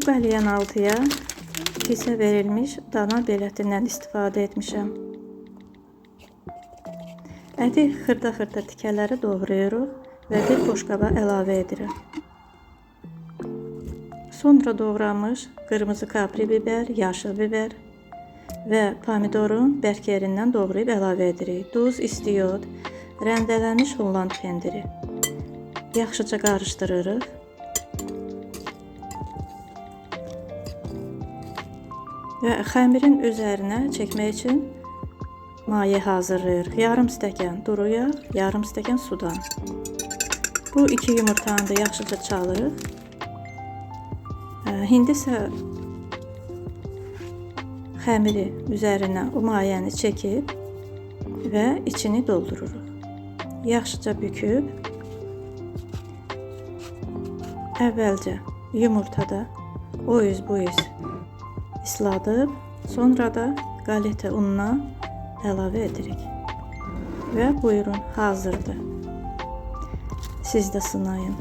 Bu qəlyan altıya kisə verilmiş dana bellətindən istifadə etmişəm. Əti xırda-xırda tikələri doğrayırıq və bir boşqaba əlavə edirik. Sonra doğranmış qırmızı kapri biber, yaşıl biber və pomidorun bərk yerindən doğrayıb əlavə edirik. Duz, istiyot, rəndələnmiş Holland pendiri. Yaxşıca qarışdırırıq. Və xəmirin üzərinə çəkmək üçün maye hazırlayırıq. Yarım stəkan duru yağ, yarım stəkan sudan. Bu 2 yumurtanı da yaxşıca çalırıq. İndi isə xəmiri üzərinə o mayəni çəkib və içini doldururuq. Yaxşıca büküb əvvəlcə yumurtada o üz bu üz isladıb, sonra da qaleta ununa əlavə edirik. Və buyurun, hazırdır. Siz də sınayın.